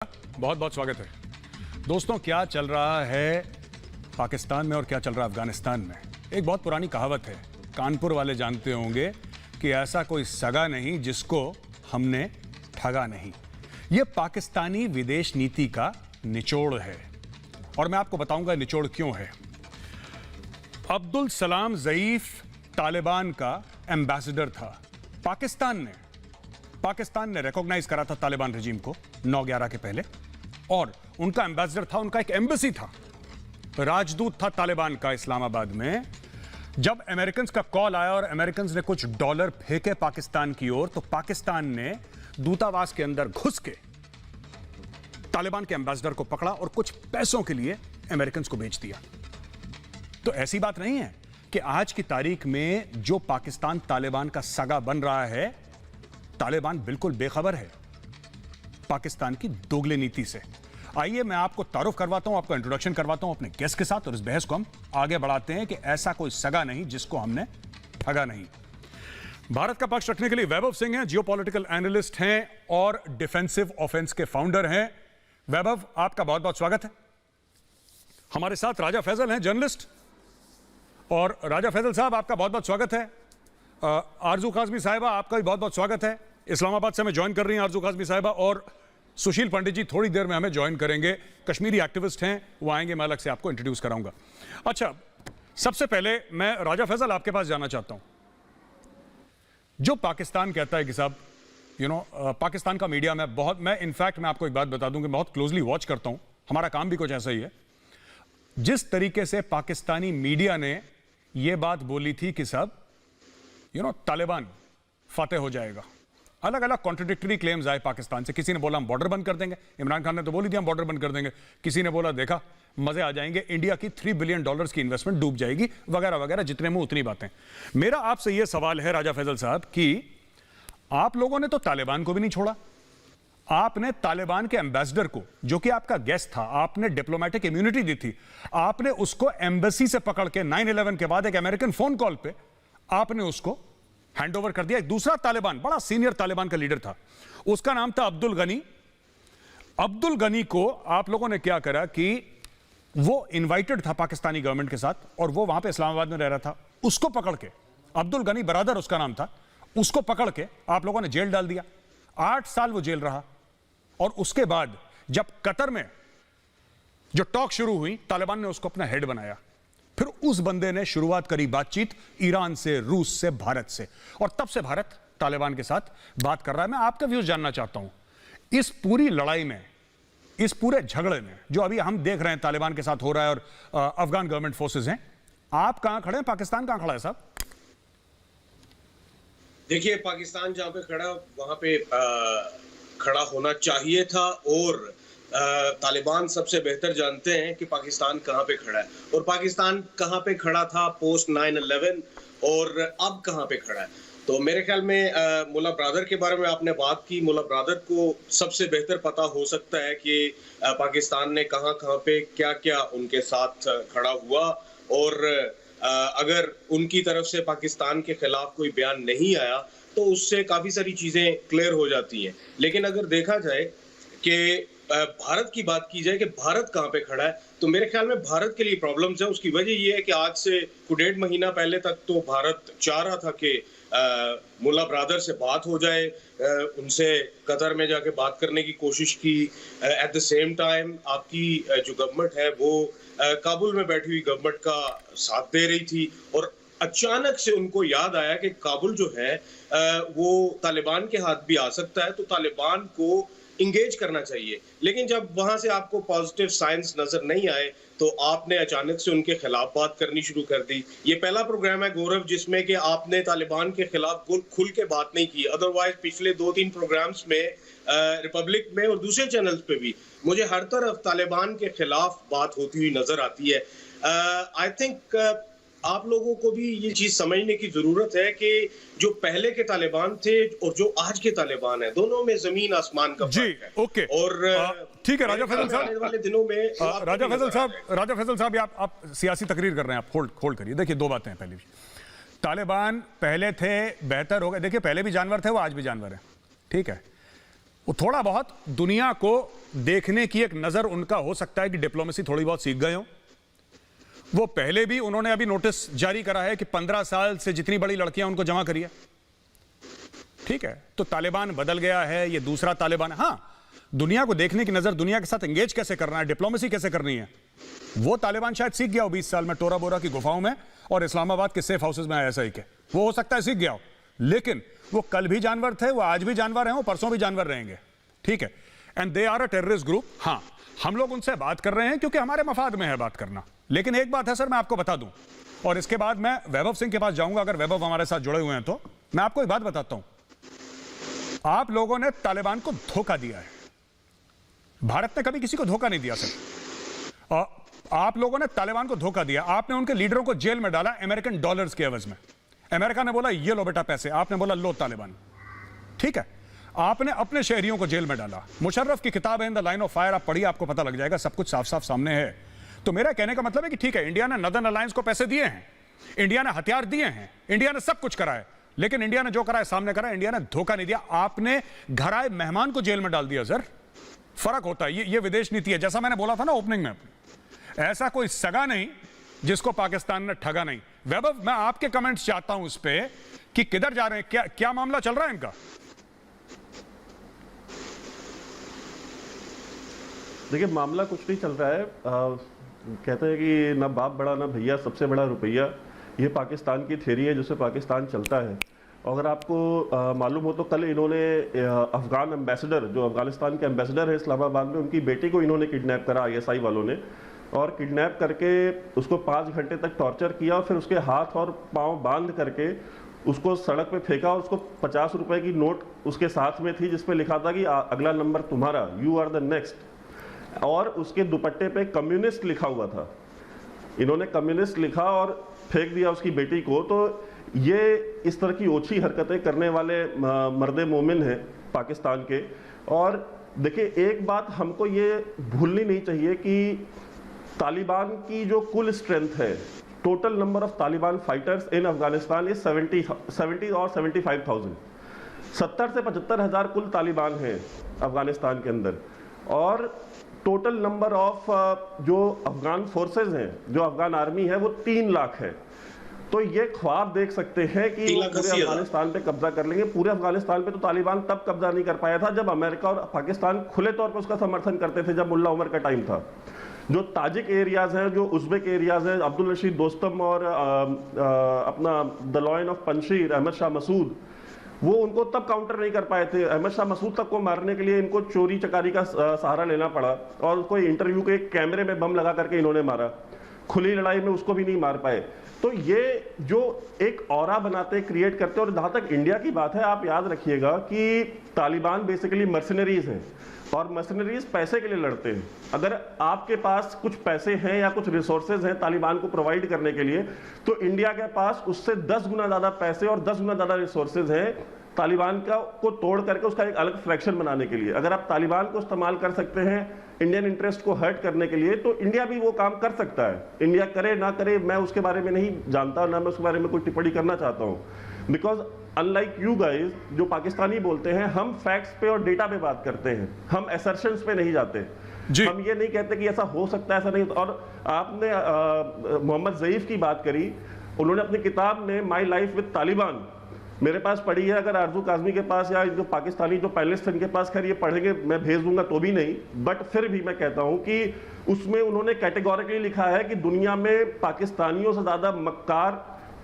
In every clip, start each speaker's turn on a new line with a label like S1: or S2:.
S1: बहुत बहुत स्वागत है दोस्तों। क्या चल रहा है पाकिस्तान में और क्या चल रहा है अफगानिस्तान में? एक बहुत पुरानी कहावत है, कानपुर वाले जानते होंगे कि ऐसा कोई सगा नहीं जिसको हमने ठगा नहीं। ये पाकिस्तानी विदेश नीति का निचोड़ है और मैं आपको बताऊंगा निचोड़ क्यों है। अब्दुल सलाम ज़ईफ तालिबान का एम्बेसडर था। पाकिस्तान ने रिकॉग्नाइज करा था तालिबान रजीम को 9/11 के पहले, और उनका एम्बेसडर था, उनका एक एम्बेसी था, राजदूत था तालिबान का इस्लामाबाद में। जब अमेरिकन का कॉल आया और अमेरिकन ने कुछ डॉलर फेंके पाकिस्तान की ओर, तो पाकिस्तान ने दूतावास के अंदर घुस के तालिबान के एम्बेसडर को पकड़ा और कुछ पैसों के लिए अमेरिकन को बेच दिया। तो ऐसी बात नहीं है कि आज की तारीख में जो पाकिस्तान तालिबान का सगा बन रहा है, तालिबान बिल्कुल बेखबर है पाकिस्तान की दोगले नीति से। आइए मैं आपको तारुफ करवाता हूं, आपको इंट्रोडक्शन करवाता हूं अपने गेस्ट के साथ, और इस बहस को हम आगे बढ़ाते हैं कि ऐसा कोई सगा नहीं जिसको हमने ठगा नहीं। भारत का पक्ष रखने के लिए वैभव सिंह हैं, जियोपॉलिटिकल एनालिस्ट हैं और डिफेंसिव ऑफेंस के फाउंडर हैं। वैभव, आपका बहुत बहुत स्वागत है। हमारे साथ राजा फैजल हैं, जर्नलिस्ट, और राजा फैजल साहब आपका बहुत बहुत स्वागत है। आरजू काज़मी साहिबा, आपका भी बहुत बहुत स्वागत है। इस्लामाबाद से हमें ज्वाइन कर रही हैं आरजू काज़मी साहिबा, और सुशील पंडित जी थोड़ी देर में हमें ज्वाइन करेंगे, कश्मीरी एक्टिविस्ट हैं, वो आएंगे, मैं अलग से आपको इंट्रोड्यूस कराऊंगा। अच्छा, सबसे पहले मैं राजा फैजल आपके पास जाना चाहता हूं। जो पाकिस्तान कहता है कि साहब पाकिस्तान का मीडिया में मैं इनफैक्ट मैं आपको एक बात बता दूं कि बहुत क्लोजली वॉच करता हूं, हमारा काम भी कुछ ऐसा ही है। जिस तरीके से पाकिस्तानी मीडिया ने यह बात बोली थी कि साहब तालिबान फतेह हो जाएगा, अलग अलग कॉन्ट्रडिक्टरी क्लेम्स आए पाकिस्तान से। किसी ने बोला हम बॉर्डर बंद कर देंगे, इमरान खान ने तो बोली थी हम बॉर्डर बंद कर देंगे। किसी ने बोला देखा मजे आ जाएंगे, इंडिया की $3 बिलियन की इन्वेस्टमेंट डूब जाएगी, वगैरह वगैरह, जितने मुंह उतनी बातें। मेरा आपसे यह सवाल है राजा फैजल साहब कि आप लोगों ने तो तालिबान को भी नहीं छोड़ा, आपने तालिबान के एम्बेसडर को, जो कि आपका गेस्ट था, आपने डिप्लोमेटिक इम्यूनिटी दी थी, आपने उसको एम्बेसी से पकड़ के 9/11 के बाद एक अमेरिकन फोन कॉल पे आपने उसको हैंडओवर कर दिया। एक दूसरा तालिबान, बड़ा सीनियर तालिबान का लीडर था, उसका नाम था अब्दुल गनी। अब्दुल गनी को आप लोगों ने क्या करा कि वो इनवाइटेड था पाकिस्तानी गवर्नमेंट के साथ, और वो वहां पे इस्लामाबाद में रह रहा था, उसको पकड़ के, अब्दुल गनी बरादर उसका नाम था, उसको पकड़ के आप लोगों ने जेल डाल दिया। 8 साल वो जेल रहा, और उसके बाद जब कतर में जो टॉक शुरू हुई, तालिबान ने उसको अपना हेड बनाया। फिर उस बंदे ने शुरुआत करी बातचीत ईरान से, रूस से, भारत से, और तब से भारत तालिबान के साथ बात कर रहा है। मैं आपका व्यूज जानना चाहता हूं, इस पूरी लड़ाई में, इस पूरे झगड़े में जो अभी हम देख रहे हैं तालिबान के साथ हो रहा है और अफगान गवर्नमेंट फोर्सेस हैं, आप कहां खड़े हैं? पाकिस्तान कहां खड़ा है साहब?
S2: देखिए, पाकिस्तान जहां पे खड़ा, वहां पे खड़ा होना चाहिए था, और तालिबान सबसे बेहतर जानते हैं कि पाकिस्तान कहां पे खड़ा है, और पाकिस्तान कहां पे खड़ा था पोस्ट 9/11 और अब कहां पे खड़ा है। तो मेरे ख्याल में मुल्ला ब्रादर के बारे में आपने बात की, मुल्ला ब्रादर को सबसे बेहतर पता हो सकता है कि पाकिस्तान ने कहां पे क्या क्या उनके साथ खड़ा हुआ, और अगर उनकी तरफ से पाकिस्तान के खिलाफ कोई बयान नहीं आया तो उससे काफी सारी चीजें क्लियर हो जाती हैं। लेकिन अगर देखा जाए कि भारत की बात की जाए कि भारत कहां पे खड़ा है, तो मेरे ख्याल में भारत के लिए प्रॉब्लम्स है। उसकी वजह यह है कि आज से 1.5 महीना पहले तक तो भारत चाह रहा था कि मुल्ला ब्रादर से बात हो जाए, उनसे कतर में जाके बात करने की कोशिश की। एट द सेम टाइम आपकी जो गवर्नमेंट है वो काबुल में बैठी हुई गवर्नमेंट का साथ दे रही थी, और अचानक से उनको याद आया कि काबुल जो है वो तालिबान के हाथ भी आ सकता है, तो तालिबान को इंगेज करना चाहिए। लेकिन जब वहां से आपको पॉजिटिव साइंस नजर नहीं आए तो आपने अचानक से उनके खिलाफ बात करनी शुरू कर दी। ये पहला प्रोग्राम है गौरव जिसमें कि आपने तालिबान के खिलाफ खुल के बात नहीं की। अदरवाइज पिछले 2-3 प्रोग्राम्स में रिपब्लिक में और दूसरे चैनल्स पे भी मुझे हर तरफ तालिबान के खिलाफ बात होती हुई नजर आती है। आई थिंक आप लोगों को भी ये चीज समझने की जरूरत है कि जो पहले के तालिबान थे और जो आज के तालिबान है, दोनों में जमीन आसमान का फर्क है।
S1: ओके,
S2: और
S1: ठीक है राजा फैजल साहब,
S2: आने वाले दिनों में
S1: राजा फैजल साहब आप सियासी तकरीर कर रहे हैं, आप होल्ड करिए। देखिए, दो बातें हैं। पहली, तालिबान पहले थे, बेहतर हो गए। देखिए, पहले भी जानवर थे, वो आज भी जानवर है, ठीक है। वो थोड़ा बहुत दुनिया को देखने की एक नजर उनका हो सकता है कि डिप्लोमेसी थोड़ी बहुत सीख गए हो। वो पहले भी उन्होंने अभी नोटिस जारी करा है कि 15 साल से जितनी बड़ी लड़कियां उनको जमा करिए। ठीक है, तो तालिबान बदल गया है, ये दूसरा तालिबान। हां, दुनिया को देखने की नजर, दुनिया के साथ एंगेज कैसे करना है, डिप्लोमेसी कैसे करनी है, वो तालिबान शायद सीख गया हो 20 साल में टोरा बोरा की गुफाओं में और इस्लामाबाद के सेफ हाउसेज में ISI के। वो हो सकता है सीख गया हो, लेकिन वो कल भी जानवर थे, वो आज भी जानवर हैं, वो परसों भी जानवर रहेंगे। ठीक है, and they are a terrorist group. हां, हम लोग उनसे बात कर रहे हैं क्योंकि हमारे मफाद में है बात करना। लेकिन एक बात है सर, मैं आपको बता दूं, और इसके बाद मैं वैभव सिंह के पास जाऊंगा, अगर वैभव हमारे साथ जुड़े हुए हैं तो। मैं आपको एक बात बताता हूं, आप लोगों ने तालिबान को धोखा दिया है। भारत ने कभी किसी को धोखा नहीं दिया सर। आप लोगों ने तालिबान को धोखा दिया। आपने उनके लीडरों को जेल में डाला अमेरिकन डॉलर्स के एवज में। अमेरिका ने बोला ये लो बेटा पैसे, आपने बोला लो तालिबान। ठीक है, आपने अपने शहरियों को जेल में डाला। मुशर्रफ की किताब है in the line of fire, आप पढ़िए, आपको पता लग जाएगा, सब कुछ साफ साफ सामने है। तो मेरा कहने का मतलब है कि ठीक है, इंडिया ने नदर्न अलायंस को पैसे दिए हैं, इंडिया ने हथियार दिए हैं, इंडिया ने सब कुछ करा है, लेकिन इंडिया ने जो करा है सामने करा है, इंडिया ने धोखा नहीं दिया। आपने घर आए मेहमान को जेल में डाल दिया सर। फर्क होता है, ये विदेश नीति है। जैसा मैंने बोला था ना ओपनिंग में, ऐसा कोई सगा नहीं जिसको पाकिस्तान ने ठगा नहीं। वैभव, मैं आपके कमेंट्स चाहता हूं इस पे कि किधर जा रहे हैं, क्या मामला चल रहा है इनका।
S3: देखिए, मामला कुछ नहीं चल रहा है। कहते हैं कि ना बाप बड़ा ना भैया, सबसे बड़ा रुपया। ये पाकिस्तान की थ्योरी है जिससे पाकिस्तान चलता है। अगर आपको मालूम हो तो कल इन्होंने अफगान एम्बेसडर, जो अफगानिस्तान के एम्बेसडर है इस्लामाबाद में, उनकी बेटी को इन्होंने किडनैप करा ISI वालों ने, और किडनैप करके उसको 5 घंटे तक टॉर्चर किया और फिर उसके हाथ और पाँव बांध करके उसको सड़क पे फेंका और उसको 50 रुपए की नोट उसके साथ में थी जिसपे लिखा था कि अगला नंबर तुम्हारा, यू आर द नेक्स्ट। और उसके दुपट्टे पे कम्युनिस्ट लिखा हुआ था। इन्होंने कम्युनिस्ट लिखा और फेंक दिया उसकी बेटी को। तो ये इस तरह की ओछी हरकतें करने वाले मर्द मोमिन हैं पाकिस्तान के। और देखिए, एक बात हमको ये भूलनी नहीं चाहिए कि तालिबान की जो कुल स्ट्रेंथ है, total number of Taliban fighters in Afghanistan is 70 और 75,000। 70 से 75,000 कुल तालिबान हैं अफगानिस्तान के अंदर। और टोटल नंबर ऑफ जो अफगान फोर्सेज हैं, जो अफगान आर्मी है, वो 3 लाख है। तो ये ख्वाब देख सकते हैं कि वो पूरे अफगानिस्तान पे कब्जा कर लेंगे। पूरे अफगानिस्तान पे तो तालिबान तब कब्जा नहीं कर पाया था जब अमेरिका और पाकिस्तान खुले तौर पे उसका समर्थन करते थे, जब मुल्ला उमर का टाइम था। जो ताजिक एरियाज हैं, जो उज़्बेक एरियाज हैं, अब्दुल रशीद दोस्तम और अपना the lion of Panjshir Ahmad Shah Massoud, वो उनको तब काउंटर नहीं कर पाए थे। अहमद शाह मसूद तक को मारने के लिए इनको चोरी चकारी का सहारा लेना पड़ा और कोई इंटरव्यू के कैमरे में बम लगा करके इन्होंने मारा। खुली लड़ाई में उसको भी नहीं मार पाए। तो ये जो एक ऑरा बनाते, क्रिएट करते। और जहां तक इंडिया की बात है, आप याद रखिएगा कि तालिबान बेसिकली मर्सिनरीज हैं और मर्सिनरीज पैसे के लिए लड़ते हैं। अगर आपके पास कुछ पैसे हैं या कुछ रिसोर्सेज हैं तालिबान को प्रोवाइड करने के लिए, तो इंडिया के पास उससे 10 गुना ज्यादा पैसे और 10 गुना ज्यादा रिसोर्सेज हैं तालिबान को तोड़ करके उसका एक अलग फ्रैक्शन बनाने के लिए। अगर आप तालिबान को इस्तेमाल कर सकते हैं इंडियन इंटरेस्ट को हर्ट करने के लिए, तो इंडिया भी वो काम कर सकता है। इंडिया करे ना करे, मैं उसके बारे में नहीं जानता, ना मैं उसके बारे में कोई टिप्पणी करना चाहता हूँ। बिकॉज अनलाइक यू गाइज जो पाकिस्तानी बोलते हैं, हम फैक्ट्स पे और डेटा पे बात करते हैं, हम असर्शंस पे नहीं जाते। हम ये नहीं कहते कि ऐसा हो सकता है, ऐसा नहीं। और आपने मोहम्मद ज़ईफ की बात करी, उन्होंने अपनी किताब में माई लाइफ विद तालिबान मेरे पास पढ़ी है। अगर आरजू काज़मी के पास या जो पाकिस्तानी जो पैनलिस्ट हैं इनके पास खैर ये पढ़ेंगे, मैं भेज दूंगा तो भी नहीं, बट फिर भी मैं कहता हूं कि उसमें उन्होंने कैटेगोरिकली लिखा है कि दुनिया में पाकिस्तानियों से ज़्यादा मक्कार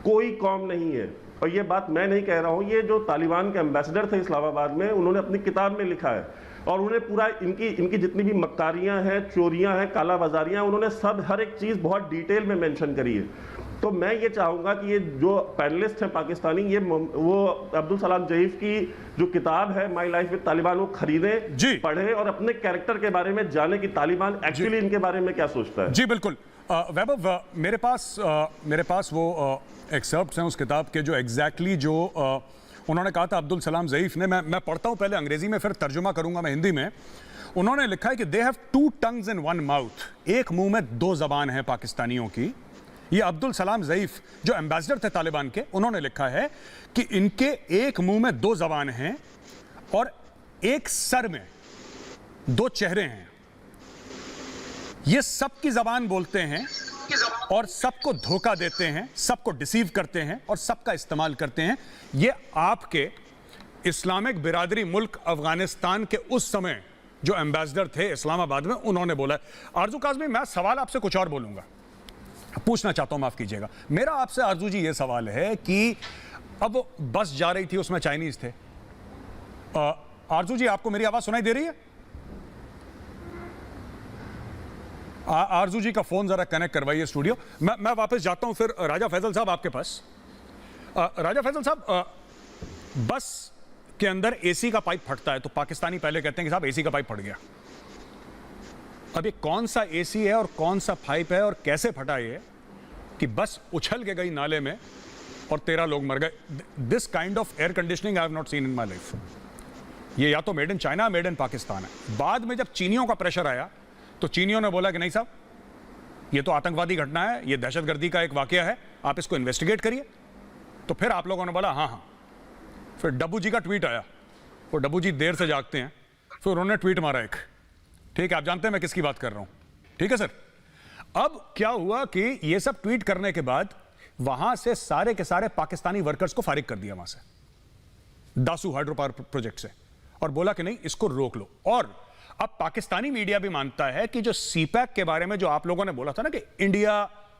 S3: कोई कौम नहीं है। और ये बात मैं नहीं कह रहा हूं, ये जो तालिबान के एम्बेसडर थे इस्लामाबाद में, उन्होंने अपनी किताब में लिखा है। और उन्होंने पूरा इनकी जितनी भी मक्कारियां हैं, चोरियां हैं, काला बाजारियां, उन्होंने सब हर एक चीज़ बहुत डिटेल में मेंशन करी है। तो मैं ये चाहूंगा कि ये जो पैनलिस्ट हैं पाकिस्तानी, ये वो अब्दुल सलाम ज़ईफ की जो किताब है माई लाइफ विद तालिबान, वो खरीदें, पढ़ें और अपने कैरेक्टर के बारे में जाने कि तालिबान एक्चुअली इनके बारे में क्या सोचता है।
S1: जी बिल्कुल। वैभव, मेरे पास वो एक्सर्प्ट्स हैं उस किताब के जो एग्जैक्टली जो उन्होंने कहा था अब्दुल सलाम ज़ईफ ने। मैं पढ़ता हूं पहले अंग्रेजी में, फिर तर्जुमा करूंगा मैं हिंदी में। उन्होंने लिखा है कि they have 2 tongues in 1 mouth, एक मुंह में 2 जबान है पाकिस्तानियों की। ये अब्दुल सलाम ज़ईफ जो एम्बेसडर थे तालिबान के, उन्होंने लिखा है कि इनके एक मुंह में 2 जबान हैं और एक सर में दो चेहरे हैं। ये सबकी जबान बोलते हैं और सबको धोखा देते हैं, सबको डिसीव करते हैं और सबका इस्तेमाल करते हैं। ये आपके इस्लामिक बिरादरी मुल्क अफगानिस्तान के उस समय जो एम्बेसडर थे इस्लामाबाद में, उन्होंने बोला। आरजू काज़मी, मैं सवाल आपसे कुछ और बोलूंगा, पूछना चाहता हूं, माफ कीजिएगा। मेरा आपसे आरजू जी ये सवाल है कि अब बस जा रही थी, उसमें चाइनीज थे। आरजू जी, आपको मेरी आवाज सुनाई दे रही है? आरजू जी का फोन जरा कनेक्ट करवाइए स्टूडियो। मैं वापस जाता हूं फिर राजा फैजल साहब आपके पास। राजा फैजल साहब, बस के अंदर एसी का पाइप फटता है तो पाकिस्तानी पहले कहते हैं कि साहब एसी का पाइप फट गया। अब ये कौन सा एसी है और कौन सा पाइप है और कैसे फटा ये कि बस उछल के गई नाले में और 13 लोग मर गए। This kind of air conditioning I have not seen in my life. ये या तो made in China, made in Pakistan है। बाद में जब चीनियों का प्रेशर आया तो चीनियों ने बोला कि नहीं साहब, ये तो आतंकवादी घटना है, ये दहशतगर्दी का एक वाकया है, आप इसको इन्वेस्टिगेट करिए। तो फिर आप लोगों ने बोला हाँ हाँ। फिर डब्बू जी का ट्वीट आया, वो डब्बू जी देर से जागते हैं, फिर उन्होंने ट्वीट मारा एक, ठीक है, आप जानते हैं मैं किसकी बात कर रहा हूं, ठीक है सर। अब क्या हुआ कि ये सब ट्वीट करने के बाद वहां से सारे के सारे पाकिस्तानी वर्कर्स को फारिग कर दिया वहां से, दासू हाइड्रो पावर प्रोजेक्ट से, और बोला कि नहीं इसको रोक लो। और अब पाकिस्तानी मीडिया भी मानता है कि जो सीपैक के बारे में जो आप लोगों ने बोला था ना कि इंडिया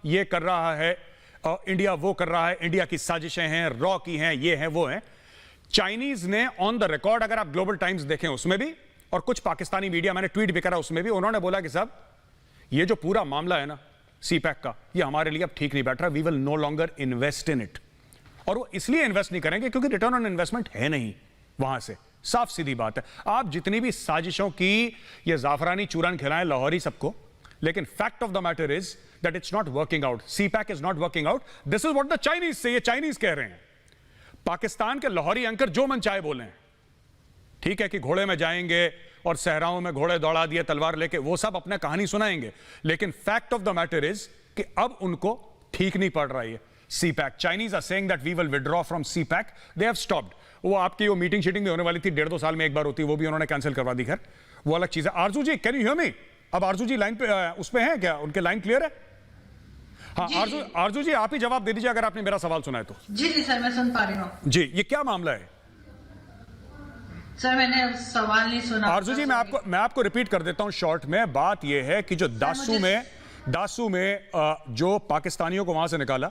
S1: ये कर रहा है और इंडिया वो कर रहा है, इंडिया की साजिशें हैं, रॉ की हैं, ये हैं वो हैं, चाइनीज ने ऑन द रिकॉर्ड, अगर आप ग्लोबल टाइम्स देखें उसमें भी और कुछ पाकिस्तानी मीडिया मैंने ट्वीट भी करा उसमें भी, उन्होंने बोला कि साहब ये जो पूरा मामला है ना सीपैक का, ये हमारे लिए अब ठीक नहीं बैठ रहा, we will no longer invest in it. और वो इसलिए इन्वेस्ट नहीं करेंगे क्योंकि रिटर्न ऑन इन्वेस्टमेंट है नहीं वहां से, साफ सीधी बात है। आप जितनी भी साजिशों की ये जाफरानी चूरन खिलाएं लाहौरी सबको, लेकिन fact of the matter is that it's not working out, CPEC is not working out. This is what the Chinese से, ये चाइनीज कह रहे हैं। पाकिस्तान के लाहौरी एंकर जो मन चाहे बोले, ठीक है कि घोड़े में जाएंगे और सहराओं में घोड़े दौड़ा दिए तलवार लेके, वो सब अपने कहानी सुनाएंगे, लेकिन fact of the matter is कि अब उनको ठीक नहीं पड़ रहा है CPEC. Chinese are saying that we will withdraw from CPEC, they have stopped. वो आपकी वो मीटिंग शीटिंग भी होने वाली थी 1.5-2 साल में एक बार होती, वो भी उन्होंने कैंसिल करवा दी, खैर वो अलग चीज है। आरजू जी, कैन यू हियर मी? अब आरजू जी लाइन पे उस पे हैं क्या, उनके लाइन क्लियर है? हाँ आरजू जी आप ही जवाब दे दीजिए अगर आपने मेरा सवाल सुना है तो।
S4: जी जी सर, मैं सुन पा रही हूँ
S1: जी। ये क्या मामला है
S4: सर? मैंने सवाल नहीं सुना।
S1: आरजू जी, मैं आपको रिपीट कर देता हूं शॉर्ट में। बात यह है कि जो दासू में जो पाकिस्तानियों को वहां से निकाला,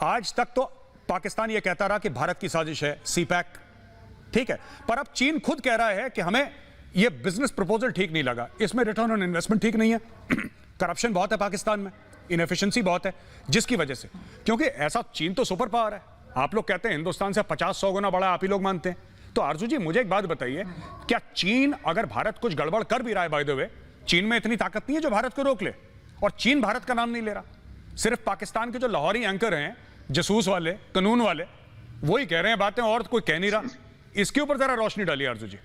S1: आज तक तो पाकिस्तान ये कहता रहा कि भारत की साजिश है सीपैक, ठीक है, पर अब चीन खुद कह रहा है कि हमें ये बिजनेस प्रपोजल ठीक नहीं लगा, इसमें रिटर्न ऑन इन्वेस्टमेंट ठीक नहीं है, करप्शन बहुत है पाकिस्तान में, इनएफिशिएंसी बहुत है, जिसकी वजह से, क्योंकि ऐसा चीन तो सुपर पावर है, आप लोग कहते हैं हिंदुस्तान से 50-100 गुना बड़ा, आप ही लोग मानते हैं। तो आरजू जी मुझे एक बात बताइए, क्या चीन, अगर भारत कुछ गड़बड़ कर भी रहा है, बाय द वे, चीन में इतनी ताकत नहीं है जो भारत को रोक ले? और चीन भारत का नाम नहीं ले रहा, सिर्फ पाकिस्तान के जो लाहौरी एंकर हैं, जसूस वाले, कानून वाले, वही कह रहे हैं बातें और कोई कह नहीं रहा। इसके ऊपर जरा रोशनी डालिए आरजू जी।